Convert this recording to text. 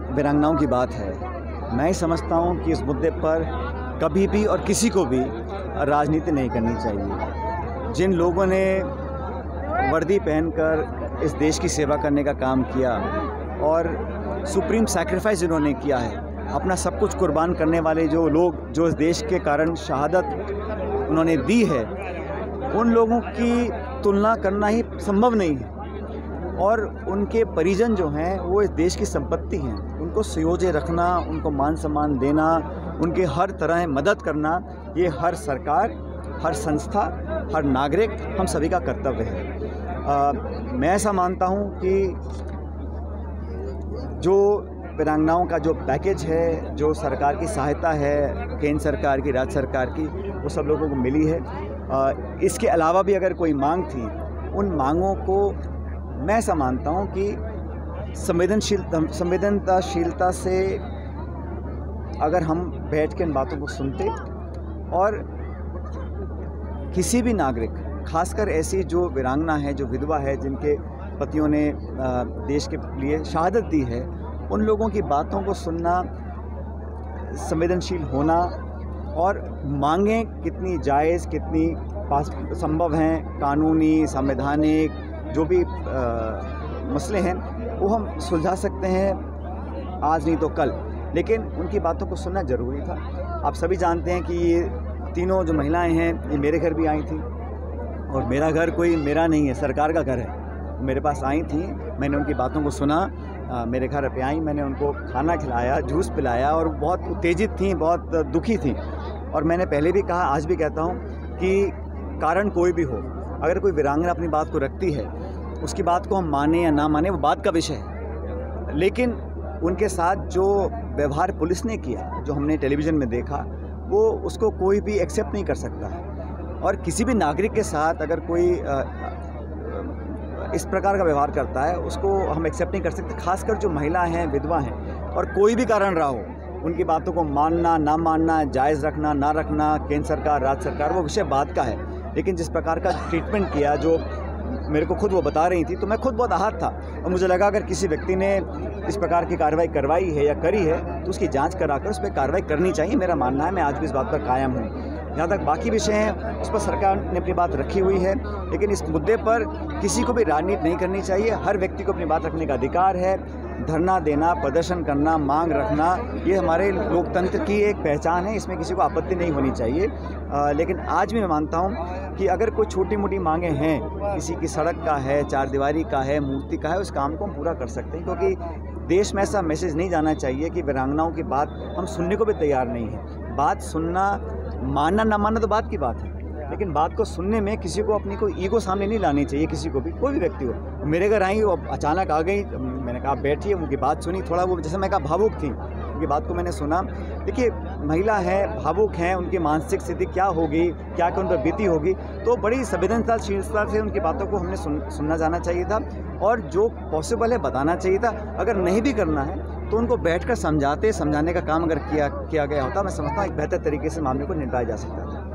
वीरांगनाओं की बात है, मैं समझता हूँ कि इस मुद्दे पर कभी भी और किसी को भी राजनीति नहीं करनी चाहिए। जिन लोगों ने वर्दी पहनकर इस देश की सेवा करने का काम किया और सुप्रीम सैक्रिफाइस जिन्होंने किया है, अपना सब कुछ कुर्बान करने वाले जो लोग जो इस देश के कारण शहादत उन्होंने दी है, उन लोगों की तुलना करना ही संभव नहीं है। और उनके परिजन जो हैं वो इस देश की संपत्ति हैं, उनको संयोजे रखना, उनको मान सम्मान देना, उनके हर तरह मदद करना, ये हर सरकार, हर संस्था, हर नागरिक, हम सभी का कर्तव्य है। मैं ऐसा मानता हूँ कि जो वीरांगनाओं का जो पैकेज है, जो सरकार की सहायता है, केंद्र सरकार की, राज्य सरकार की, वो सब लोगों को मिली है। इसके अलावा भी अगर कोई मांग थी, उन मांगों को मैं ऐसा मानता हूँ कि संवेदनशीलता से अगर हम बैठ के इन बातों को सुनते और किसी भी नागरिक, खासकर ऐसी जो वीरांगना है, जो विधवा है, जिनके पतियों ने देश के लिए शहादत दी है, उन लोगों की बातों को सुनना, संवेदनशील होना और मांगें कितनी जायज़, कितनी संभव हैं, कानूनी, संवैधानिक जो भी मसले हैं वो हम सुलझा सकते हैं, आज नहीं तो कल, लेकिन उनकी बातों को सुनना ज़रूरी था। आप सभी जानते हैं कि ये तीनों जो महिलाएं हैं, ये मेरे घर भी आई थी और मेरा घर कोई मेरा नहीं है, सरकार का घर है। मेरे पास आई थी, मैंने उनकी बातों को सुना, मेरे घर पे आई, मैंने उनको खाना खिलाया, जूस पिलाया और बहुत उत्तेजित थी, बहुत दुखी थी। और मैंने पहले भी कहा, आज भी कहता हूँ कि कारण कोई भी हो, अगर कोई वीरांगना अपनी बात को रखती है, उसकी बात को हम माने या ना माने वो बात का विषय है, लेकिन उनके साथ जो व्यवहार पुलिस ने किया, जो हमने टेलीविज़न में देखा, वो उसको कोई भी एक्सेप्ट नहीं कर सकता है। और किसी भी नागरिक के साथ अगर कोई इस प्रकार का व्यवहार करता है, उसको हम एक्सेप्ट नहीं कर सकते। खासकर जो महिला हैं, विधवा हैं, और कोई भी कारण रहा हो, उनकी बातों को मानना ना मानना, जायज़ रखना ना रखना, केंद्र सरकार, राज्य सरकार, वो विषय बात का है। लेकिन जिस प्रकार का ट्रीटमेंट किया, जो मेरे को खुद वो बता रही थी, तो मैं खुद बहुत आहत था और मुझे लगा अगर किसी व्यक्ति ने इस प्रकार की कार्रवाई करवाई है या करी है तो उसकी जांच कराकर उस पर कार्रवाई करनी चाहिए, मेरा मानना है। मैं आज भी इस बात पर कायम हूँ। जहाँ तक बाकी विषय हैं, उस पर सरकार ने अपनी बात रखी हुई है, लेकिन इस मुद्दे पर किसी को भी राजनीति नहीं करनी चाहिए। हर व्यक्ति को अपनी बात रखने का अधिकार है। धरना देना, प्रदर्शन करना, मांग रखना, ये हमारे लोकतंत्र की एक पहचान है, इसमें किसी को आपत्ति नहीं होनी चाहिए। लेकिन आज भी मैं मानता हूँ कि अगर कोई छोटी मोटी मांगें हैं, किसी की सड़क का है, चारदीवारी का है, मूर्ति का है, उस काम को हम पूरा कर सकते हैं, क्योंकि देश में ऐसा मैसेज नहीं जाना चाहिए कि वीरांगनाओं की बात हम सुनने को भी तैयार नहीं है। बात सुनना, मानना ना मानना तो बात की बात है, लेकिन बात को सुनने में किसी को अपनी कोई ईगो सामने नहीं लानी चाहिए, किसी को भी, कोई भी व्यक्ति हो। मेरे घर आई, वो अचानक आ गई, मैंने कहा बैठिए, उनकी बात सुनी, थोड़ा वो जैसे मैं कहा भावुक थी, उनकी बात को मैंने सुना। देखिए, महिला है, भावुक हैं, उनकी मानसिक स्थिति क्या होगी, क्या क्या उन पर बीती होगी, तो बड़ी संवेदनशीलता से उनकी बातों को हमने सुनना जाना चाहिए था और जो पॉसिबल है बताना चाहिए था। अगर नहीं भी करना है तो उनको बैठकर समझाने का काम अगर किया गया होता, मैं समझता हूँ एक बेहतर तरीके से मामले को निपटाया जा सकता था।